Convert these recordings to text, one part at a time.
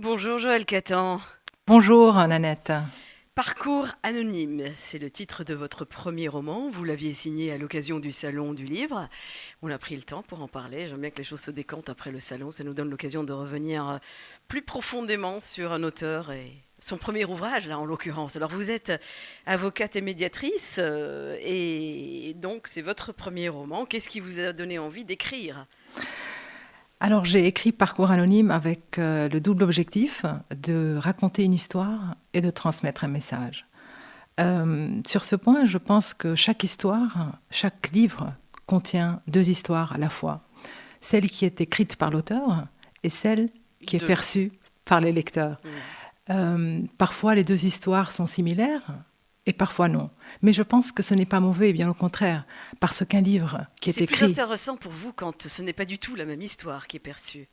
Bonjour Joël Catan. Bonjour Nanette. Parcours anonyme, c'est le titre de votre premier roman. Vous l'aviez signé à l'occasion du Salon du Livre. On a pris le temps pour en parler. J'aime bien que les choses se décantent après le salon. Ça nous donne l'occasion de revenir plus profondément sur un auteur et son premier ouvrage, là en l'occurrence. Alors vous êtes avocate et médiatrice et donc c'est votre premier roman. Qu'est-ce qui vous a donné envie d'écrire? Alors j'ai écrit Parcours anonyme avec le double objectif de raconter une histoire et de transmettre un message. Sur ce point, je pense que chaque histoire, chaque livre contient deux histoires à la fois. Celle qui est écrite par l'auteur et celle qui est Deux. perçue par les lecteurs. Mm. Parfois, les deux histoires sont similaires et parfois non. Mais je pense que ce n'est pas mauvais, bien au contraire, parce qu'un livre qui est C'est plus écrit... intéressant pour vous quand ce n'est pas du tout la même histoire qui est perçue.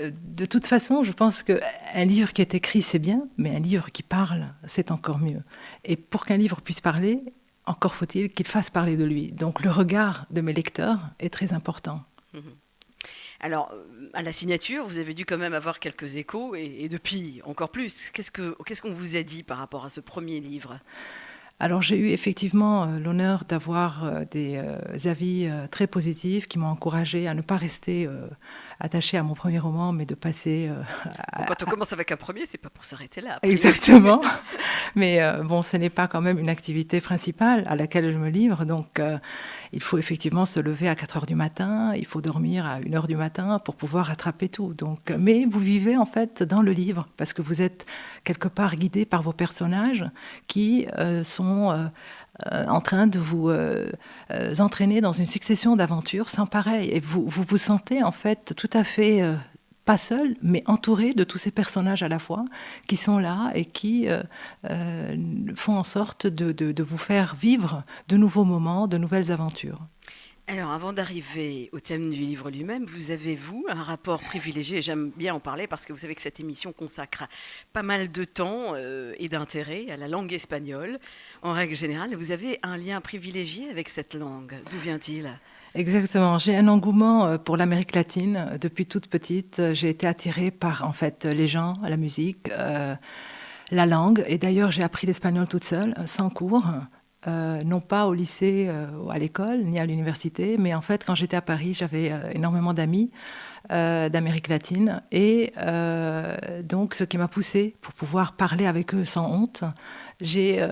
De toute façon, je pense qu'un livre qui est écrit, c'est bien, mais un livre qui parle, c'est encore mieux. Et pour qu'un livre puisse parler, encore faut-il qu'il fasse parler de lui. Donc le regard de mes lecteurs est très important. Mhm. Alors, à la signature, vous avez dû quand même avoir quelques échos, et depuis, encore plus. Qu'est-ce qu'on vous a dit par rapport à ce premier livre? Alors j'ai eu effectivement l'honneur d'avoir des avis très positifs qui m'ont encouragé à ne pas rester attachée à mon premier roman, mais de passer Bon, quand on commence avec un premier, c'est pas pour s'arrêter là, a priori. exactement. Mais bon, ce n'est pas quand même une activité principale à laquelle je me livre. Donc, il faut effectivement se lever à 4 heures du matin, il faut dormir à 1 heure du matin pour pouvoir rattraper tout. Donc, mais vous vivez en fait dans le livre parce que vous êtes quelque part guidé par vos personnages qui sont en train de vous entraîner dans une succession d'aventures sans pareil. Et vous sentez en fait tout à fait pas seul, mais entouré de tous ces personnages à la fois qui sont là et qui font en sorte de vous faire vivre de nouveaux moments, de nouvelles aventures. Alors, avant d'arriver au thème du livre lui-même, vous avez, vous, un rapport privilégié, et j'aime bien en parler parce que vous savez que cette émission consacre pas mal de temps et d'intérêt à la langue espagnole. En règle générale, vous avez un lien privilégié avec cette langue. D'où vient-il? Exactement. J'ai un engouement pour l'Amérique latine. Depuis toute petite, j'ai été attirée par en fait les gens, la musique, la langue. Et d'ailleurs, j'ai appris l'espagnol toute seule, sans cours. Non pas au lycée ou à l'école, ni à l'université, mais en fait, quand j'étais à Paris, j'avais énormément d'amis d'Amérique latine. Et donc, ce qui m'a poussée pour pouvoir parler avec eux sans honte, j'ai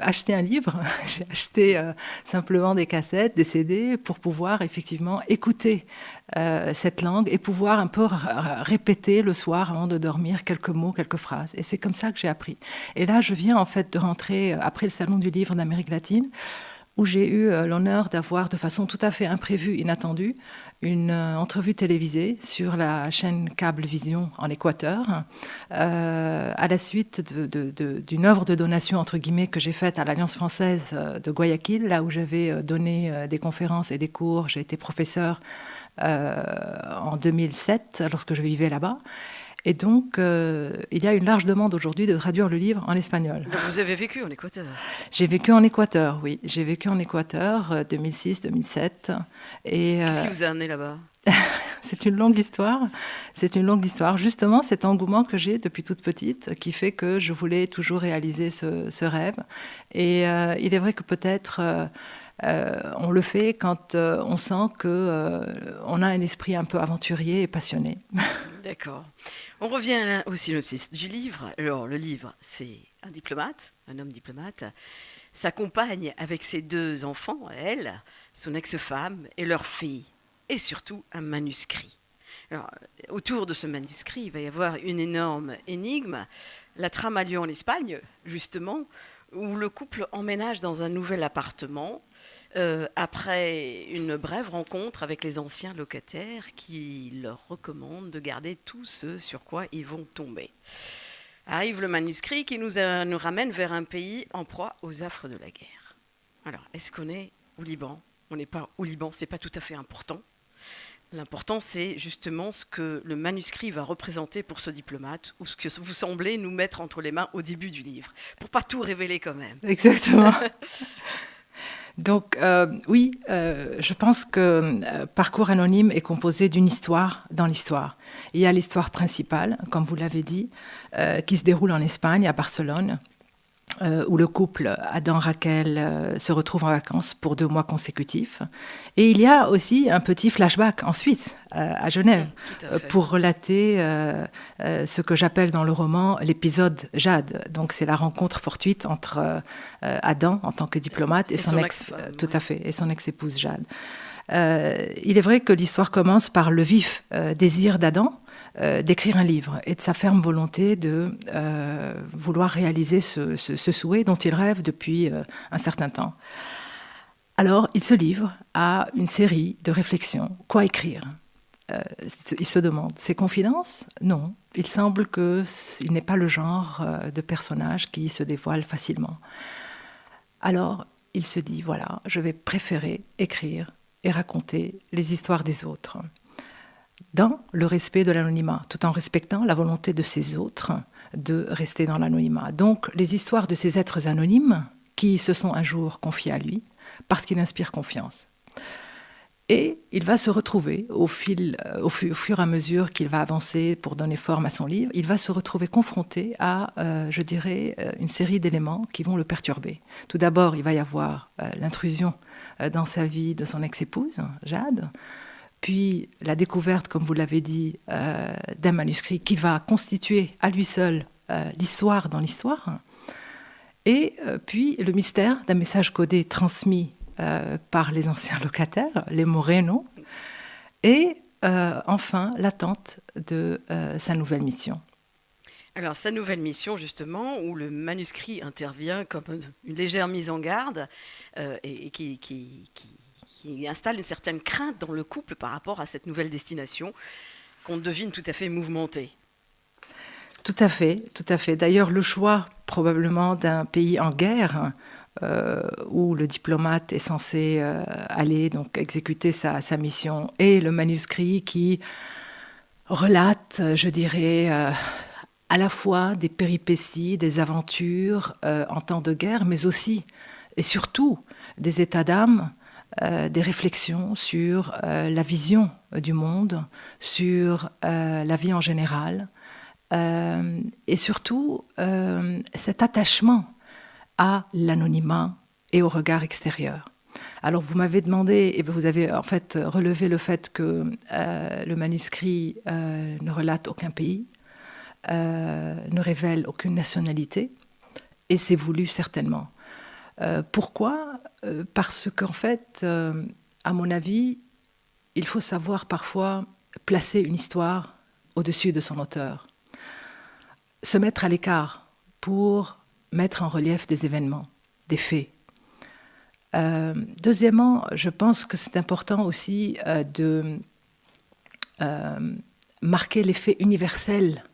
acheté un livre, j'ai acheté simplement des cassettes, des CD pour pouvoir effectivement écouter cette langue et pouvoir un peu répéter le soir avant de dormir quelques mots, quelques phrases. Et c'est comme ça que j'ai appris. Et là, je viens en fait de rentrer après le Salon du Livre d'Amérique latine où j'ai eu l'honneur d'avoir de façon tout à fait imprévue, inattendue, une entrevue télévisée sur la chaîne Cablevision en Équateur, à la suite d'une œuvre de donation, entre guillemets, que j'ai faite à l'Alliance française de Guayaquil, là où j'avais donné des conférences et des cours. J'ai été professeur en 2007, lorsque je vivais là-bas. Et donc, il y a une large demande aujourd'hui de traduire le livre en espagnol. Donc, vous avez vécu en Équateur. J'ai vécu en Équateur, oui. J'ai vécu en Équateur 2006-2007. Et Qu'est-ce qui vous a amené là-bas? c'est une longue histoire. C'est une longue histoire. Justement, cet engouement que j'ai depuis toute petite qui fait que je voulais toujours réaliser ce rêve. Et il est vrai que peut-être on le fait quand on sent qu'on a un esprit un peu aventurier et passionné. D'accord. On revient au synopsis du livre. Alors, le livre, c'est un diplomate, un homme diplomate. Sa compagne avec ses deux enfants, elle, son ex-femme et leur fille. Et surtout un manuscrit. Alors, autour de ce manuscrit, il va y avoir une énorme énigme. La trame a lieu en Espagne, justement, où le couple emménage dans un nouvel appartement après une brève rencontre avec les anciens locataires qui leur recommandent de garder tout ce sur quoi ils vont tomber. Arrive le manuscrit qui nous ramène vers un pays en proie aux affres de la guerre. Alors, est-ce qu'on est au Liban? On n'est pas au Liban, c'est pas tout à fait important. L'important, c'est justement ce que le manuscrit va représenter pour ce diplomate, ou ce que vous semblez nous mettre entre les mains au début du livre, pour pas tout révéler quand même. Exactement. Donc, oui, je pense que Parcours anonyme est composé d'une histoire dans l'histoire. Il y a l'histoire principale, comme vous l'avez dit, qui se déroule en Espagne, à Barcelone, où le couple Adam-Raquel se retrouve en vacances pour 2 mois consécutifs. Et il y a aussi un petit flashback en Suisse, à Genève, Tout à fait. pour relater ce que j'appelle dans le roman l'épisode Jade. Donc c'est la rencontre fortuite entre Adam en tant que diplomate et son ex, ex-femme, tout oui. à fait, et son ex-épouse Jade. Il est vrai que l'histoire commence par le vif désir d'Adam d'écrire un livre et de sa ferme volonté de vouloir réaliser ce souhait dont il rêve depuis un certain temps. Alors, il se livre à une série de réflexions. Quoi écrire? Il se demande. Ses confidences? Non. Il semble qu'il n'est pas le genre de personnage qui se dévoile facilement. Alors, il se dit, voilà, je vais préférer écrire et raconter les histoires des autres, dans le respect de l'anonymat, tout en respectant la volonté de ces autres de rester dans l'anonymat. Donc, les histoires de ces êtres anonymes qui se sont un jour confiés à lui, parce qu'il inspire confiance. Et il va se retrouver, au fur et à mesure qu'il va avancer pour donner forme à son livre, il va se retrouver confronté à, je dirais, une série d'éléments qui vont le perturber. Tout d'abord, il va y avoir l'intrusion dans sa vie de son ex-épouse, Jade, puis la découverte, comme vous l'avez dit, d'un manuscrit qui va constituer à lui seul l'histoire dans l'histoire, et puis le mystère d'un message codé transmis par les anciens locataires, les Moreno, et enfin l'attente de sa nouvelle mission. Alors, sa nouvelle mission, justement, où le manuscrit intervient comme une légère mise en garde et qui installe une certaine crainte dans le couple par rapport à cette nouvelle destination qu'on devine tout à fait mouvementée. Tout à fait, tout à fait. D'ailleurs, le choix probablement d'un pays en guerre où le diplomate est censé aller donc exécuter sa mission et le manuscrit qui relate, je dirais, à la fois des péripéties, des aventures en temps de guerre, mais aussi et surtout des états d'âme, des réflexions sur la vision du monde, sur la vie en général, et surtout cet attachement à l'anonymat et au regard extérieur. Alors vous m'avez demandé, et vous avez en fait relevé le fait que le manuscrit ne relate aucun pays, ne révèle aucune nationalité, et c'est voulu certainement. Pourquoi? Parce qu'en fait, à mon avis, il faut savoir parfois placer une histoire au-dessus de son auteur, se mettre à l'écart pour mettre en relief des événements, des faits. Deuxièmement, je pense que c'est important aussi de marquer l'effet universel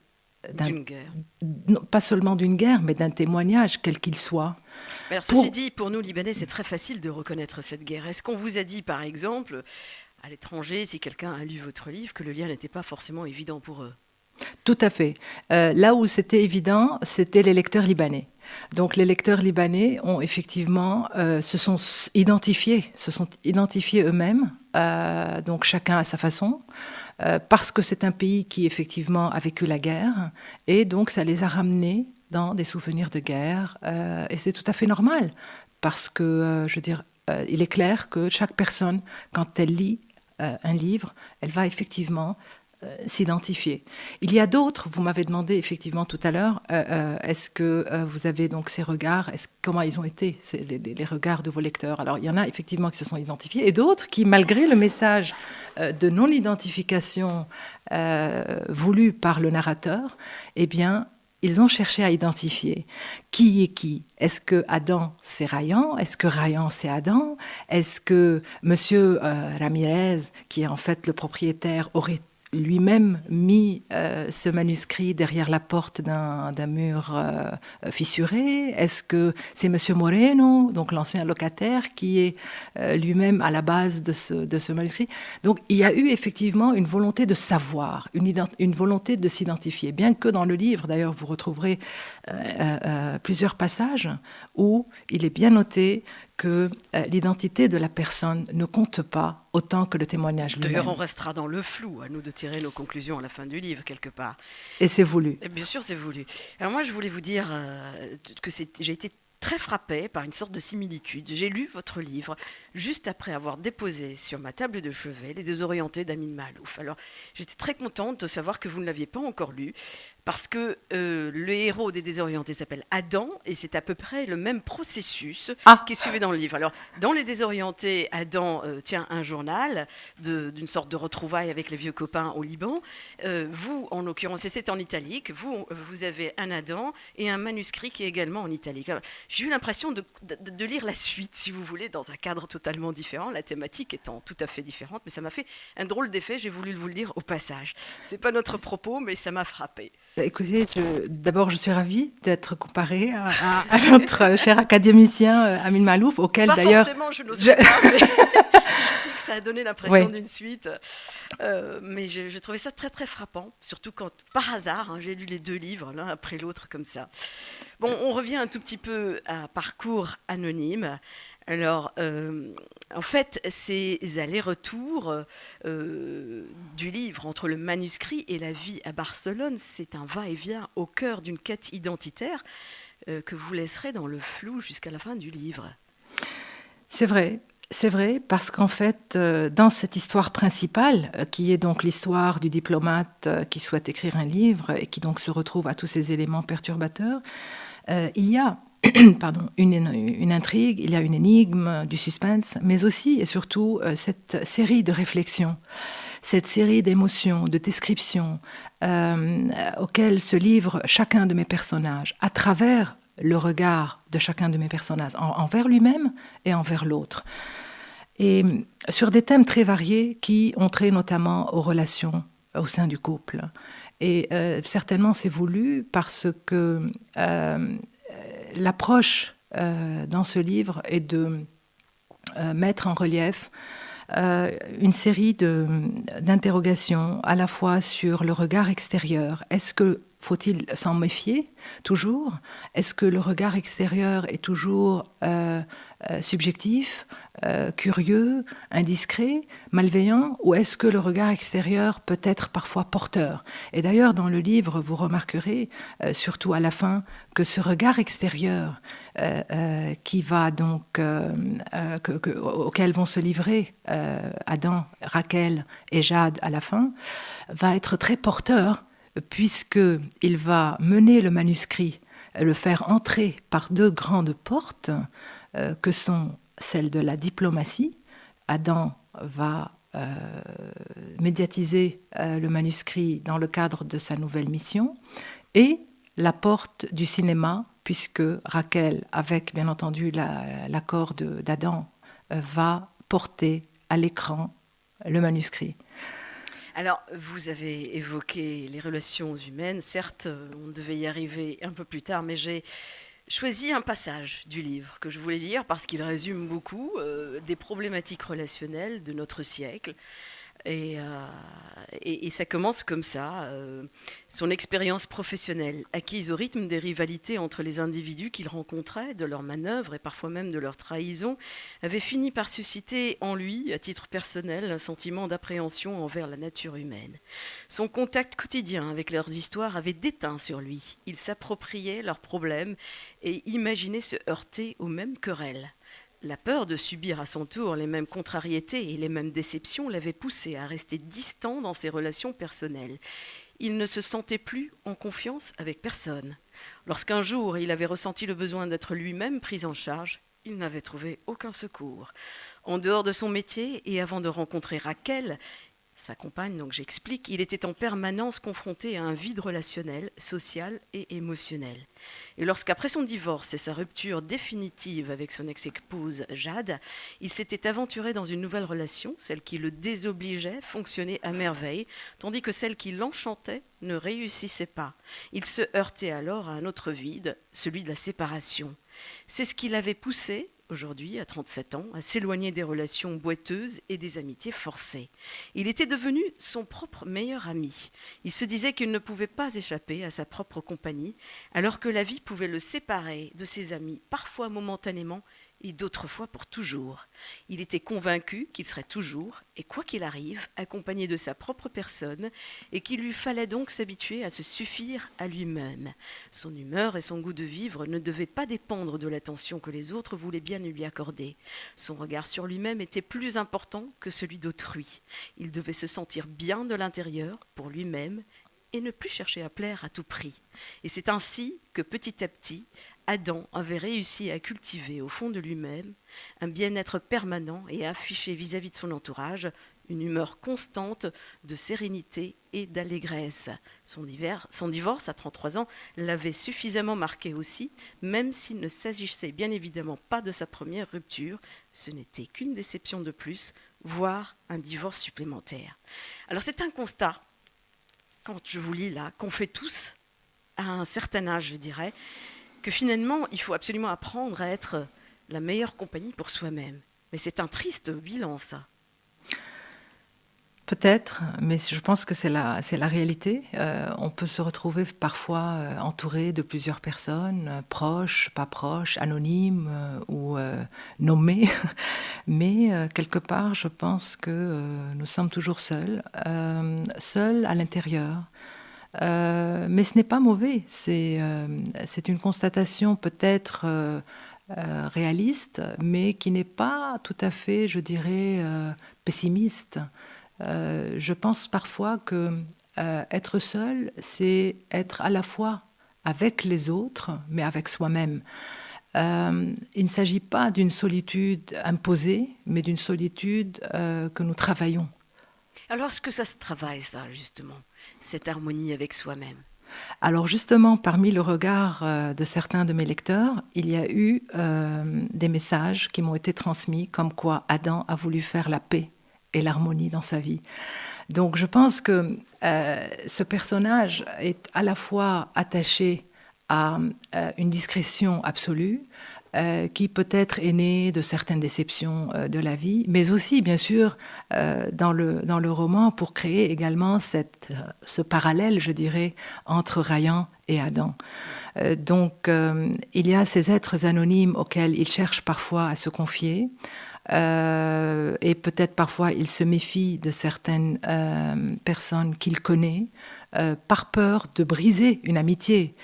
D'une guerre. non, pas seulement d'une guerre, mais d'un témoignage, quel qu'il soit. Mais alors, ceci dit, pour nous, Libanais, c'est très facile de reconnaître cette guerre. Est-ce qu'on vous a dit, par exemple, à l'étranger, si quelqu'un a lu votre livre, que le lien n'était pas forcément évident pour eux? Tout à fait. Là où c'était évident, c'était les lecteurs libanais. Donc les lecteurs libanais ont effectivement se sont identifiés eux-mêmes, donc chacun à sa façon, parce que c'est un pays qui effectivement a vécu la guerre, et donc ça les a ramenés dans des souvenirs de guerre, et c'est tout à fait normal, parce que je veux dire, il est clair que chaque personne, quand elle lit un livre, elle va effectivement s'identifier. Il y a d'autres, vous m'avez demandé effectivement tout à l'heure, est-ce que vous avez donc ces regards, comment ils ont été, les regards de vos lecteurs? Alors il y en a effectivement qui se sont identifiés et d'autres qui, malgré le message de non-identification voulu par le narrateur, eh bien, ils ont cherché à identifier qui est qui. Est-ce que Adam c'est Rayan? Est-ce que Rayan c'est Adam? Est-ce que Monsieur Ramirez, qui est en fait le propriétaire, aurait lui-même mis ce manuscrit derrière la porte d'un mur fissuré? Est-ce que c'est Monsieur Moreno, donc l'ancien locataire, qui est lui-même à la base de ce manuscrit? Donc il y a eu effectivement une volonté de savoir, une volonté de s'identifier. Bien que dans le livre, d'ailleurs, vous retrouverez plusieurs passages où il est bien noté que l'identité de la personne ne compte pas autant que le témoignage lui-même. D'ailleurs, on restera dans le flou, à nous de tirer nos conclusions à la fin du livre, quelque part. Et c'est voulu. Et bien sûr, c'est voulu. Alors moi, je voulais vous dire que j'ai été très frappée par une sorte de similitude. J'ai lu votre livre juste après avoir déposé sur ma table de chevet Les Désorientés d'Amin Maalouf. Alors, j'étais très contente de savoir que vous ne l'aviez pas encore lu, parce que le héros des Désorientés s'appelle Adam, et c'est à peu près le même processus qui est suivi dans le livre. Alors, dans Les Désorientés, Adam tient un journal d'une sorte de retrouvailles avec les vieux copains au Liban. Vous, en l'occurrence, et c'est en italique, vous avez un Adam et un manuscrit qui est également en italique. Alors, j'ai eu l'impression de lire la suite, si vous voulez, dans un cadre totalement différent, la thématique étant tout à fait différente, mais ça m'a fait un drôle d'effet, j'ai voulu vous le dire au passage. C'est pas notre propos, mais ça m'a frappé. Écoutez, d'abord, je suis ravie d'être comparée à notre cher académicien Amin Maalouf, auquel d'ailleurs... Pas forcément, je n'ose pas, mais je dis que ça a donné l'impression d'une suite. Mais j'ai trouvé ça très, très frappant, surtout quand, par hasard, j'ai lu les deux livres, l'un après l'autre, comme ça. Bon, on revient un tout petit peu à Parcours anonyme. Alors, en fait, ces allers-retours du livre entre le manuscrit et la vie à Barcelone, c'est un va-et-vient au cœur d'une quête identitaire que vous laisserez dans le flou jusqu'à la fin du livre. C'est vrai, parce qu'en fait, dans cette histoire principale, qui est donc l'histoire du diplomate qui souhaite écrire un livre et qui donc se retrouve à tous ces éléments perturbateurs, il y a une intrigue, il y a une énigme, du suspense, mais aussi et surtout cette série de réflexions, cette série d'émotions, de descriptions auxquelles se livre chacun de mes personnages à travers le regard de chacun de mes personnages envers lui-même et envers l'autre. Et sur des thèmes très variés qui ont trait notamment aux relations au sein du couple. Et certainement c'est voulu parce que l'approche dans ce livre est de mettre en relief une série d'interrogations à la fois sur le regard extérieur. Faut-il s'en méfier toujours? Est-ce que le regard extérieur est toujours subjectif, curieux, indiscret, malveillant, ou est-ce que le regard extérieur peut être parfois porteur? Et d'ailleurs, dans le livre, vous remarquerez, surtout à la fin, que ce regard extérieur qui va donc, auquel vont se livrer Adam, Rachel et Jade à la fin, va être très porteur, puisqu'il va mener le manuscrit, le faire entrer par deux grandes portes, que sont celles de la diplomatie. Adam va médiatiser le manuscrit dans le cadre de sa nouvelle mission, et la porte du cinéma, puisque Rachel, avec bien entendu l'accord d'Adam, va porter à l'écran le manuscrit. Alors, vous avez évoqué les relations humaines. Certes, on devait y arriver un peu plus tard, mais j'ai choisi un passage du livre que je voulais lire parce qu'il résume beaucoup des problématiques relationnelles de notre siècle. Et ça commence comme ça. Son expérience professionnelle, acquise au rythme des rivalités entre les individus qu'il rencontrait, de leurs manœuvres et parfois même de leurs trahisons, avait fini par susciter en lui, à titre personnel, un sentiment d'appréhension envers la nature humaine. Son contact quotidien avec leurs histoires avait déteint sur lui. Il s'appropriait leurs problèmes et imaginait se heurter aux mêmes querelles. La peur de subir à son tour les mêmes contrariétés et les mêmes déceptions l'avait poussé à rester distant dans ses relations personnelles. Il ne se sentait plus en confiance avec personne. Lorsqu'un jour il avait ressenti le besoin d'être lui-même pris en charge, il n'avait trouvé aucun secours. En dehors de son métier et avant de rencontrer Rachel, sa compagne, donc j'explique, il était en permanence confronté à un vide relationnel, social et émotionnel. Et lorsqu'après son divorce et sa rupture définitive avec son ex-épouse Jade, il s'était aventuré dans une nouvelle relation, celle qui le désobligeait fonctionnait à merveille, tandis que celle qui l'enchantait ne réussissait pas. Il se heurtait alors à un autre vide, celui de la séparation. C'est ce qui l'avait poussé aujourd'hui, à 37 ans, à s'éloigner des relations boiteuses et des amitiés forcées. Il était devenu son propre meilleur ami. Il se disait qu'il ne pouvait pas échapper à sa propre compagnie, alors que la vie pouvait le séparer de ses amis, parfois momentanément et d'autres fois pour toujours. Il était convaincu qu'il serait toujours, et quoi qu'il arrive, accompagné de sa propre personne, et qu'il lui fallait donc s'habituer à se suffire à lui-même. Son humeur et son goût de vivre ne devaient pas dépendre de l'attention que les autres voulaient bien lui accorder. Son regard sur lui-même était plus important que celui d'autrui. Il devait se sentir bien de l'intérieur, pour lui-même, et ne plus chercher à plaire à tout prix. Et c'est ainsi que petit à petit, Adam avait réussi à cultiver au fond de lui-même un bien-être permanent et à afficher vis-à-vis de son entourage une humeur constante de sérénité et d'allégresse. Son divorce à 33 ans l'avait suffisamment marqué aussi, même s'il ne s'agissait bien évidemment pas de sa première rupture, ce n'était qu'une déception de plus, voire un divorce supplémentaire. Alors c'est un constat, quand je vous lis là, qu'on fait tous à un certain âge, je dirais, que finalement, il faut absolument apprendre à être la meilleure compagnie pour soi-même. Mais c'est un triste bilan, ça. Peut-être, mais je pense que c'est la réalité. On peut se retrouver parfois entouré de plusieurs personnes, proches, pas proches, anonymes ou nommées. Mais quelque part, je pense que nous sommes toujours seuls, seuls à l'intérieur. Mais ce n'est pas mauvais. C'est une constatation peut-être réaliste, mais qui n'est pas tout à fait, je dirais, pessimiste. Je pense parfois que être seul, c'est être à la fois avec les autres, mais avec soi-même. Il ne s'agit pas d'une solitude imposée, mais d'une solitude que nous travaillons. Alors, est-ce que ça se travaille, ça, justement, cette harmonie avec soi-même? Alors justement, parmi le regard de certains de mes lecteurs, il y a eu des messages qui m'ont été transmis comme quoi Adam a voulu faire la paix et l'harmonie dans sa vie. Donc je pense que ce personnage est à la fois attaché à une discrétion absolue, qui peut-être est née de certaines déceptions de la vie, mais aussi bien sûr dans le roman pour créer également ce parallèle, je dirais, entre Ryan et Adam. Donc il y a ces êtres anonymes auxquels il cherche parfois à se confier. Et peut-être parfois il se méfie de certaines personnes qu'il connaît par peur de briser une amitié.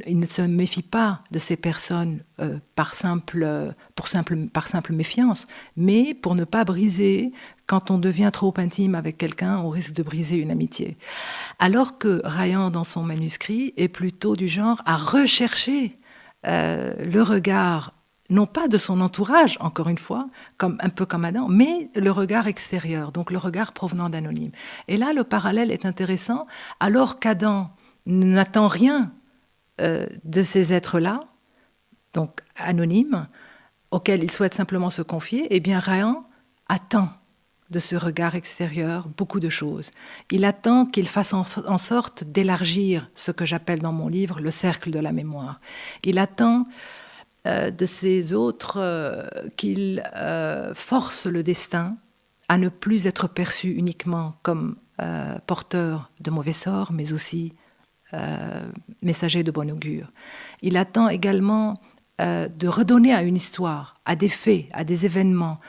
Il ne se méfie pas de ces personnes par simple méfiance, mais pour ne pas briser. Quand on devient trop intime avec quelqu'un, on risque de briser une amitié. Alors que Ryan, dans son manuscrit, est plutôt du genre à rechercher le regard non pas de son entourage, encore une fois, un peu comme Adam, mais le regard extérieur, donc le regard provenant d'anonymes. Et là, le parallèle est intéressant, alors qu'Adam n'attend rien de ces êtres-là, donc anonymes, auxquels il souhaite simplement se confier, eh bien Ryan attend de ce regard extérieur beaucoup de choses. Il attend qu'il fasse en sorte d'élargir ce que j'appelle dans mon livre le cercle de la mémoire. Il attend de ces autres qu'il force le destin à ne plus être perçu uniquement comme porteur de mauvais sorts, mais aussi messager de bon augure. Il attend également de redonner à une histoire, à des faits, à des événements,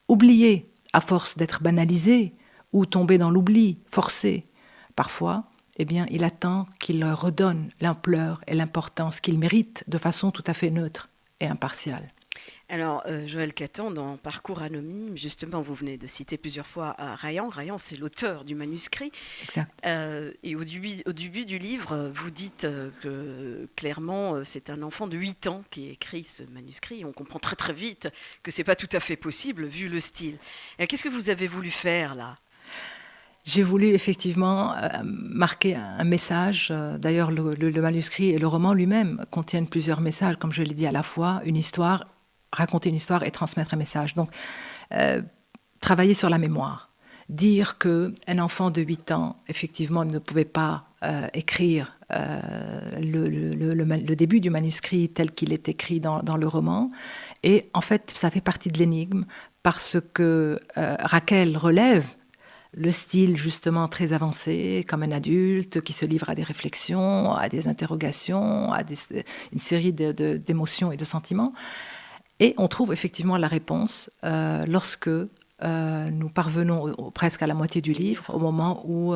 oubliés à force d'être banalisés ou tombés dans l'oubli forcé parfois. Eh bien, il attend qu'il leur redonne l'ampleur et l'importance qu'ils méritent de façon tout à fait neutre et impartial. Alors, Joël Catan, dans Parcours anonyme, justement, vous venez de citer plusieurs fois Ryan. Ryan, c'est l'auteur du manuscrit. Exact. Et au début du livre, vous dites que clairement, c'est un enfant de 8 ans qui écrit ce manuscrit. On comprend très très vite que ce n'est pas tout à fait possible, vu le style. Et qu'est-ce que vous avez voulu faire, là ? J'ai voulu effectivement marquer un message. D'ailleurs, le manuscrit et le roman lui-même contiennent plusieurs messages, comme je l'ai dit, à la fois une histoire, raconter une histoire et transmettre un message. Donc, travailler sur la mémoire. Dire qu'un enfant de 8 ans, effectivement, ne pouvait pas écrire le début du manuscrit tel qu'il est écrit dans le roman. Et en fait, ça fait partie de l'énigme parce que Raquel relève le style justement très avancé, comme un adulte qui se livre à des réflexions, à des interrogations, une série d'émotions et de sentiments. Et on trouve effectivement la réponse lorsque nous parvenons presque à la moitié du livre, au moment où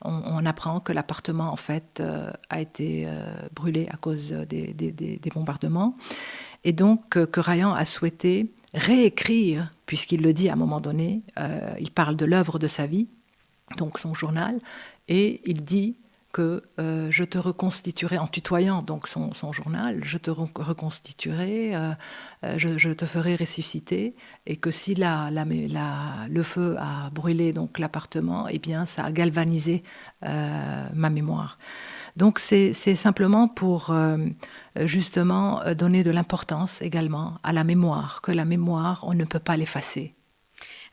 on apprend que l'appartement en fait a été brûlé à cause des bombardements. Et donc que Ryan a souhaité réécrire, puisqu'il le dit à un moment donné, il parle de l'œuvre de sa vie, donc son journal, et il dit que je te reconstituerai, en tutoyant donc son journal, je te reconstituerai, je te ferai ressusciter, et que si le feu a brûlé donc l'appartement, eh bien ça a galvanisé ma mémoire. Donc c'est simplement pour justement donner de l'importance également à la mémoire, que la mémoire, on ne peut pas l'effacer.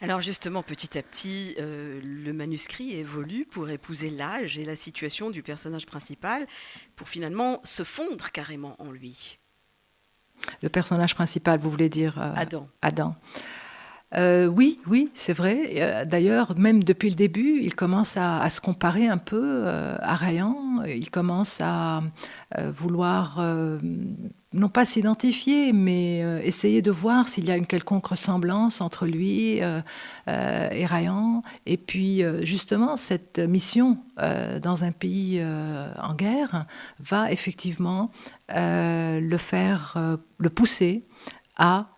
Alors justement, petit à petit, le manuscrit évolue pour épouser l'âge et la situation du personnage principal, pour finalement se fondre carrément en lui. Le personnage principal, vous voulez dire Adam. Adam. Oui, c'est vrai. D'ailleurs, même depuis le début, il commence à se comparer un peu à Ryan. Il commence à vouloir, non pas s'identifier, mais essayer de voir s'il y a une quelconque ressemblance entre lui et Ryan. Et puis, justement, cette mission dans un pays en guerre va effectivement le pousser à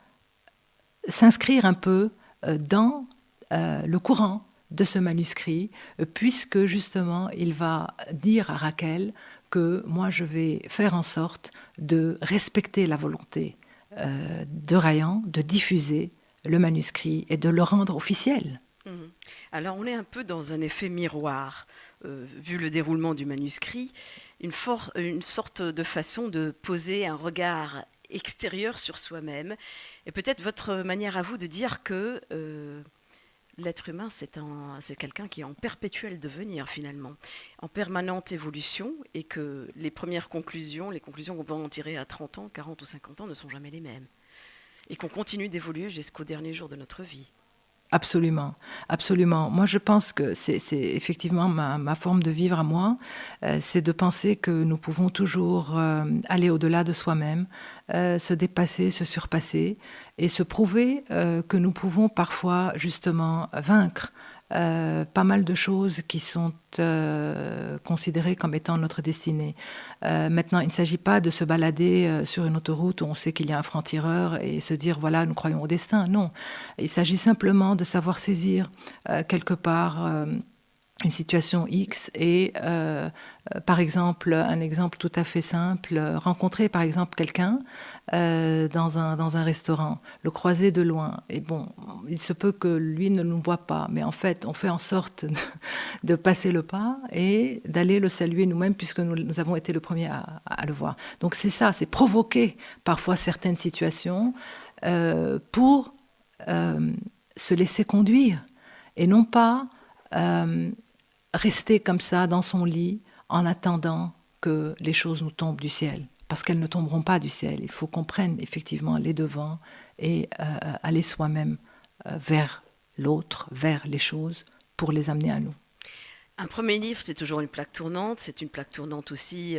s'inscrire un peu dans le courant de ce manuscrit, puisque justement il va dire à Raquel que moi je vais faire en sorte de respecter la volonté de Ryan, de diffuser le manuscrit et de le rendre officiel. Mhm. Alors on est un peu dans un effet miroir, vu le déroulement du manuscrit, une sorte de façon de poser un regard extérieur sur soi-même, et peut-être votre manière à vous de dire que l'être humain, c'est quelqu'un qui est en perpétuel devenir finalement, en permanente évolution, et que les conclusions qu'on peut en tirer à 30 ans, 40 ou 50 ans ne sont jamais les mêmes, et qu'on continue d'évoluer jusqu'au dernier jour de notre vie. Absolument, absolument. Moi, je pense que c'est effectivement ma forme de vivre à moi, c'est de penser que nous pouvons toujours aller au-delà de soi-même, se dépasser, se surpasser et se prouver que nous pouvons parfois justement vaincre pas mal de choses qui sont considérées comme étant notre destinée. Maintenant, il ne s'agit pas de se balader sur une autoroute où on sait qu'il y a un franc-tireur et se dire, voilà, nous croyons au destin. Non, il s'agit simplement de savoir saisir quelque part une situation X et, par exemple, un exemple tout à fait simple, rencontrer par exemple quelqu'un dans un restaurant, le croiser de loin. Et bon, il se peut que lui ne nous voit pas, mais en fait, on fait en sorte de passer le pas et d'aller le saluer nous-mêmes puisque nous avons été le premier à le voir. Donc c'est ça, c'est provoquer parfois certaines situations pour se laisser conduire et non pas rester comme ça dans son lit en attendant que les choses nous tombent du ciel. Parce qu'elles ne tomberont pas du ciel. Il faut qu'on prenne effectivement les devants et aller soi-même vers l'autre, vers les choses, pour les amener à nous. Un premier livre, c'est toujours une plaque tournante. C'est une plaque tournante aussi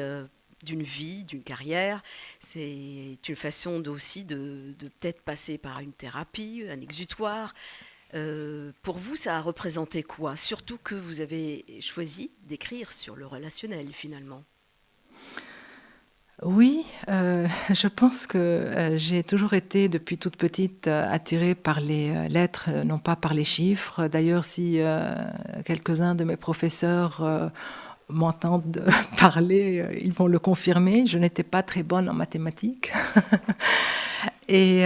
d'une vie, d'une carrière. C'est une façon aussi de peut-être passer par une thérapie, un exutoire. Pour vous, ça a représenté quoi? Surtout que vous avez choisi d'écrire sur le relationnel, finalement. Oui, je pense que j'ai toujours été, depuis toute petite, attirée par les lettres, non pas par les chiffres. D'ailleurs, si quelques-uns de mes professeurs m'entendent parler, ils vont le confirmer. Je n'étais pas très bonne en mathématiques. et,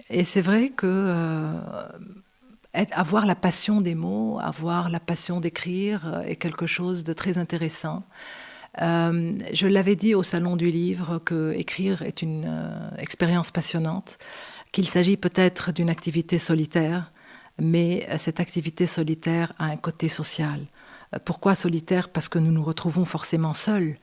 et c'est vrai que avoir la passion des mots, avoir la passion d'écrire est quelque chose de très intéressant. Je l'avais dit au Salon du Livre que écrire est une expérience passionnante, qu'il s'agit peut-être d'une activité solitaire, mais cette activité solitaire a un côté social. Pourquoi solitaire? Parce que nous nous retrouvons forcément seuls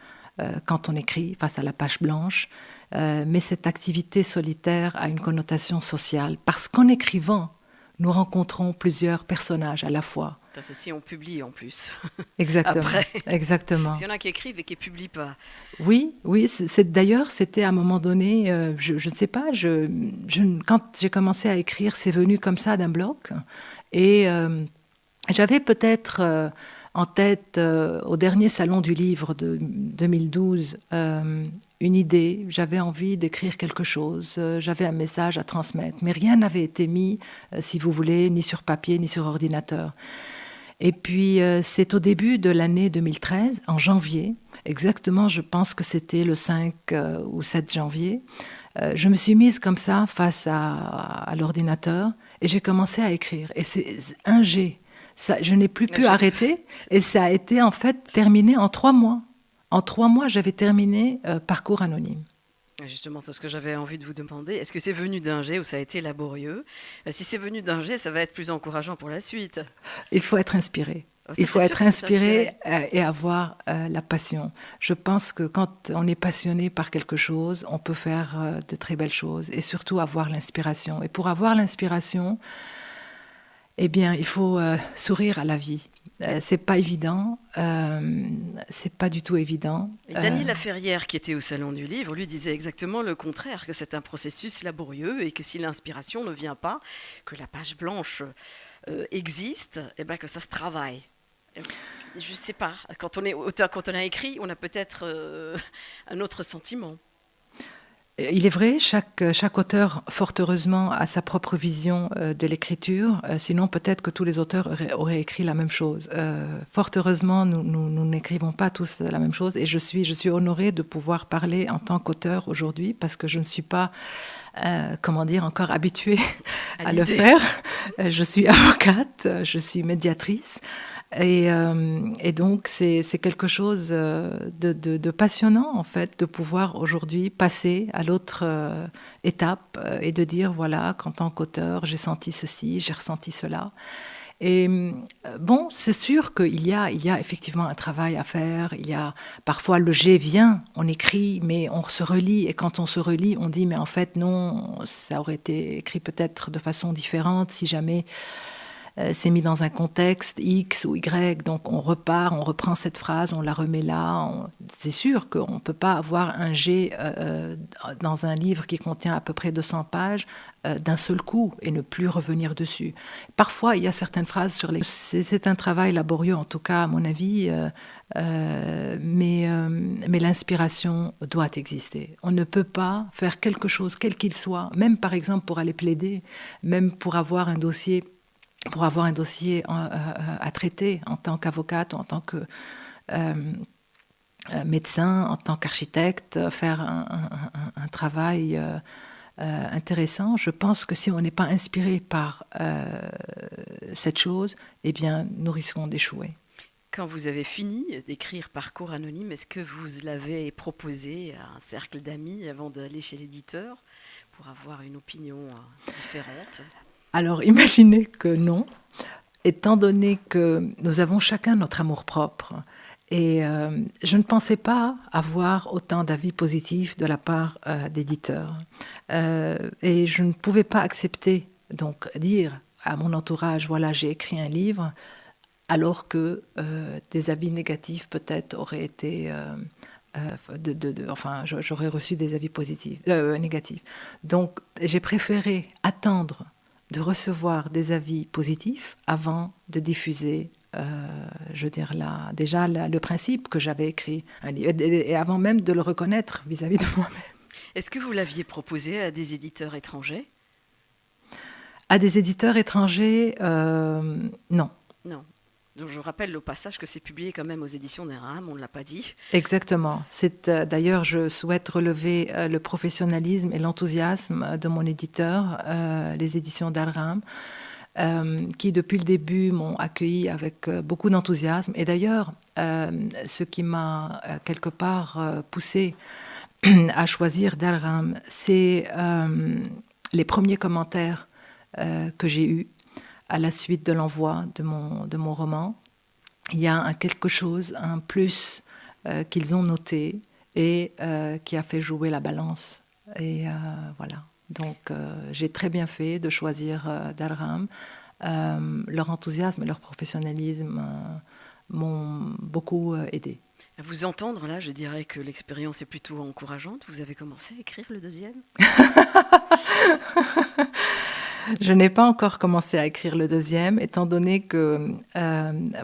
quand on écrit face à la page blanche. Mais cette activité solitaire a une connotation sociale parce qu'en écrivant, nous rencontrons plusieurs personnages à la fois. Ça, c'est si on publie en plus. Exactement, Après, exactement. s'il y en a qui écrivent et qui publient pas. Oui, oui. D'ailleurs, c'était à un moment donné, je ne sais pas, quand j'ai commencé à écrire, c'est venu comme ça d'un bloc. Et j'avais peut-être en tête, au dernier salon du livre de 2012, une idée. J'avais envie d'écrire quelque chose. J'avais un message à transmettre. Mais rien n'avait été mis, si vous voulez, ni sur papier, ni sur ordinateur. Et puis, c'est au début de l'année 2013, en janvier, exactement, je pense que c'était le 5 ou 7 janvier, je me suis mise comme ça face à l'ordinateur et j'ai commencé à écrire. Et c'est un G. Ça, je n'ai plus pu arrêter et ça a été en fait terminé en 3 mois. En 3 mois, j'avais terminé Parcours anonyme. Justement, c'est ce que j'avais envie de vous demander. Est-ce que c'est venu d'un jet ou ça a été laborieux? Si c'est venu d'un jet, ça va être plus encourageant pour la suite. Il faut être inspiré. Ça, Il c'est faut sûr être qu'il faut s'inspirer. inspiré et avoir la passion. Je pense que quand on est passionné par quelque chose, on peut faire de très belles choses et surtout avoir l'inspiration. Et pour avoir l'inspiration, eh bien, il faut sourire à la vie. C'est pas évident, c'est pas du tout évident. Et Dany Laferrière, qui était au Salon du Livre, lui disait exactement le contraire, que c'est un processus laborieux et que si l'inspiration ne vient pas, que la page blanche existe, et ben que ça se travaille. Je ne sais pas, quand on est auteur, quand on a écrit, on a peut-être un autre sentiment. Il est vrai, chaque auteur, fort heureusement, a sa propre vision de l'écriture. Sinon, peut-être que tous les auteurs auraient écrit la même chose. Fort heureusement, nous n'écrivons pas tous la même chose. Et je suis honorée de pouvoir parler en tant qu'auteur aujourd'hui parce que je ne suis pas, comment dire, encore habituée à le faire. Je suis avocate, je suis médiatrice. Et donc, c'est quelque chose de passionnant, en fait, de pouvoir aujourd'hui passer à l'autre étape et de dire, voilà, qu'en tant qu'auteur, j'ai senti ceci, j'ai ressenti cela. Et bon, c'est sûr qu'il y a effectivement un travail à faire. Il y a parfois le jet vient, on écrit, mais on se relit. Et quand on se relit, on dit, mais en fait, non, ça aurait été écrit peut-être de façon différente si jamais c'est mis dans un contexte X ou Y, donc on repart, on reprend cette phrase, on la remet là. C'est sûr qu'on ne peut pas avoir un G dans un livre qui contient à peu près 200 pages d'un seul coup et ne plus revenir dessus. Parfois, il y a certaines phrases sur les... C'est un travail laborieux, en tout cas, à mon avis, mais l'inspiration doit exister. On ne peut pas faire quelque chose, quel qu'il soit, même par exemple pour aller plaider, même pour avoir un dossier à traiter en tant qu'avocate ou en tant que médecin, en tant qu'architecte, faire un travail intéressant. Je pense que si on n'est pas inspiré par cette chose, eh bien, nous risquons d'échouer. Quand vous avez fini d'écrire Parcours anonyme, est-ce que vous l'avez proposé à un cercle d'amis avant d'aller chez l'éditeur pour avoir une opinion différente? Alors, imaginez que non, étant donné que nous avons chacun notre amour-propre. Et je ne pensais pas avoir autant d'avis positifs de la part d'éditeurs. Et je ne pouvais pas accepter, donc dire à mon entourage, voilà, j'ai écrit un livre, alors que des avis négatifs peut-être auraient été... enfin, j'aurais reçu des avis négatifs. Donc, j'ai préféré attendre de recevoir des avis positifs avant de diffuser, je veux dire, le principe que j'avais écrit, et avant même de le reconnaître vis-à-vis de moi-même. Est-ce que vous l'aviez proposé à des éditeurs étrangers? À des éditeurs étrangers, non. Non. Donc je rappelle au passage que c'est publié quand même aux éditions d'Erham, on ne l'a pas dit. Exactement. D'ailleurs, je souhaite relever le professionnalisme et l'enthousiasme de mon éditeur, les éditions d'Erham, qui depuis le début m'ont accueilli avec beaucoup d'enthousiasme. Et d'ailleurs, ce qui m'a quelque part poussé à choisir d'Erham, c'est les premiers commentaires que j'ai eus à la suite de l'envoi de mon roman. il y a quelque chose, un plus qu'ils ont noté et qui a fait jouer la balance. Et voilà. Donc j'ai très bien fait de choisir Dalram. Leur enthousiasme et leur professionnalisme m'ont beaucoup aidé. À vous entendre, là, je dirais que l'expérience est plutôt encourageante. Vous avez commencé à écrire le deuxième? Je n'ai pas encore commencé à écrire le deuxième, étant donné que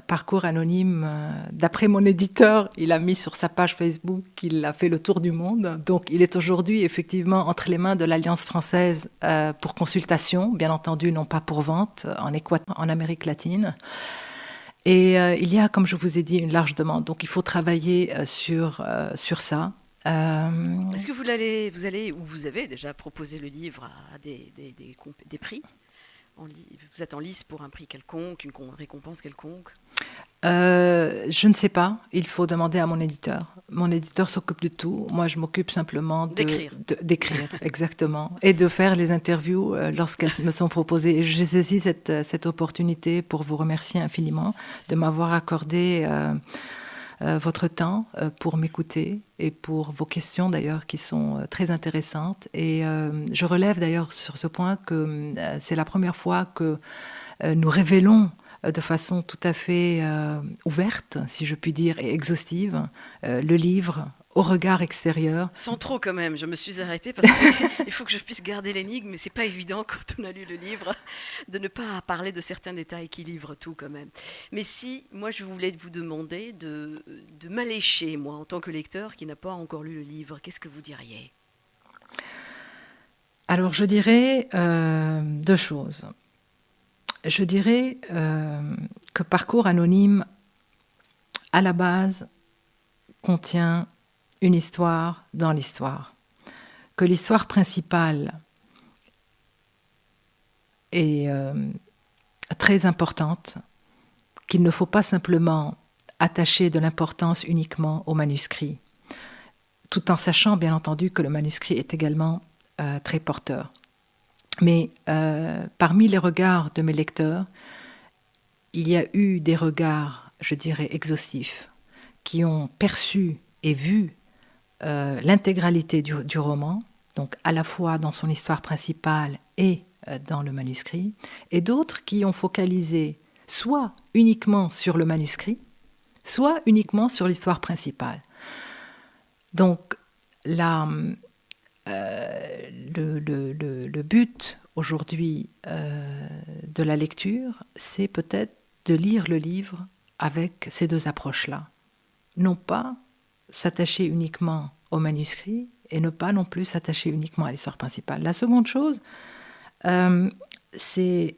Parcours Anonyme, d'après mon éditeur, il a mis sur sa page Facebook qu'il a fait le tour du monde. Donc il est aujourd'hui effectivement entre les mains de l'Alliance française pour consultation, bien entendu non pas pour vente, en Amérique latine. Et il y a, comme je vous ai dit, une large demande. Donc il faut travailler sur ça. Est-ce que vous allez, ou vous avez déjà proposé le livre à des prix? Vous êtes en lice pour un prix quelconque, une récompense quelconque? Je ne sais pas, il faut demander à mon éditeur. Mon éditeur s'occupe de tout. Moi, je m'occupe simplement d'écrire, exactement, et de faire les interviews lorsqu'elles me sont proposées. Et j'ai saisi cette opportunité pour vous remercier infiniment de m'avoir accordé votre temps pour m'écouter et pour vos questions d'ailleurs qui sont très intéressantes. Et je relève d'ailleurs sur ce point que c'est la première fois que nous révélons de façon tout à fait ouverte, si je puis dire, et exhaustive, le livre au regard extérieur. Sans trop quand même, je me suis arrêtée parce qu'il faut que je puisse garder l'énigme, mais c'est pas évident quand on a lu le livre de ne pas parler de certains détails qui livrent tout quand même. Mais si, moi je voulais vous demander de m'allécher, moi en tant que lecteur qui n'a pas encore lu le livre, qu'est-ce que vous diriez? Alors je dirais deux choses. Je dirais que Parcours Anonyme, à la base, contient une histoire dans l'histoire. Que l'histoire principale est très importante, qu'il ne faut pas simplement attacher de l'importance uniquement au manuscrit, tout en sachant bien entendu que le manuscrit est également très porteur. Mais parmi les regards de mes lecteurs, il y a eu des regards, je dirais, exhaustifs, qui ont perçu et vu l'intégralité du roman, donc à la fois dans son histoire principale et dans le manuscrit, et d'autres qui ont focalisé soit uniquement sur le manuscrit, soit uniquement sur l'histoire principale. Donc le but aujourd'hui de la lecture, c'est peut-être de lire le livre avec ces deux approches-là. Non pas s'attacher uniquement au manuscrit et ne pas non plus s'attacher uniquement à l'histoire principale. La seconde chose, c'est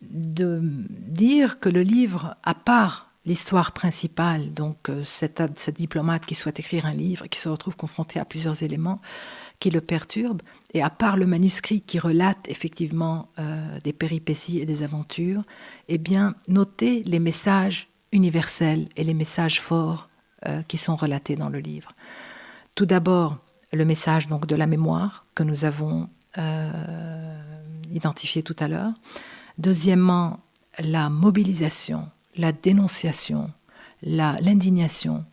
de dire que le livre, à part l'histoire principale, donc ce diplomate qui souhaite écrire un livre et qui se retrouve confronté à plusieurs éléments qui le perturbent, et à part le manuscrit qui relate effectivement des péripéties et des aventures, eh bien, noter les messages universels et les messages forts qui sont relatés dans le livre. Tout d'abord, le message donc, de la mémoire que nous avons identifié tout à l'heure. Deuxièmement, la mobilisation, la dénonciation, l'indignation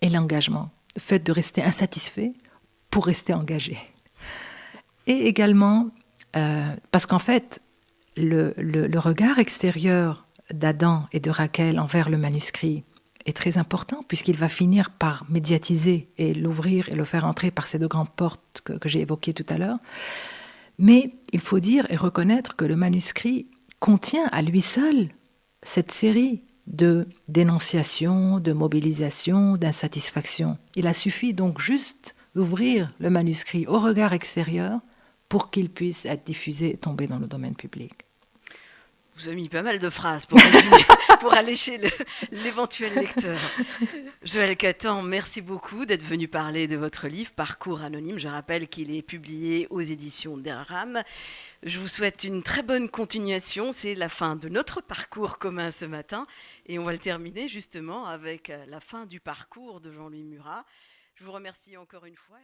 et l'engagement. Le fait de rester insatisfait pour rester engagé. Et également, parce qu'en fait, le regard extérieur d'Adam et de Rachel envers le manuscrit est très important puisqu'il va finir par médiatiser et l'ouvrir et le faire entrer par ces deux grandes portes que j'ai évoquées tout à l'heure. Mais il faut dire et reconnaître que le manuscrit contient à lui seul cette série de dénonciations, de mobilisations, d'insatisfactions. Il a suffi donc juste d'ouvrir le manuscrit au regard extérieur pour qu'il puisse être diffusé et tomber dans le domaine public. Vous avez mis pas mal de phrases pour résumer, pour allécher l'éventuel lecteur. Joël Catan, merci beaucoup d'être venu parler de votre livre Parcours Anonyme. Je rappelle qu'il est publié aux éditions Dalram. Je vous souhaite une très bonne continuation. C'est la fin de notre parcours commun ce matin. Et on va le terminer justement avec la fin du parcours de Jean-Louis Murat. Je vous remercie encore une fois.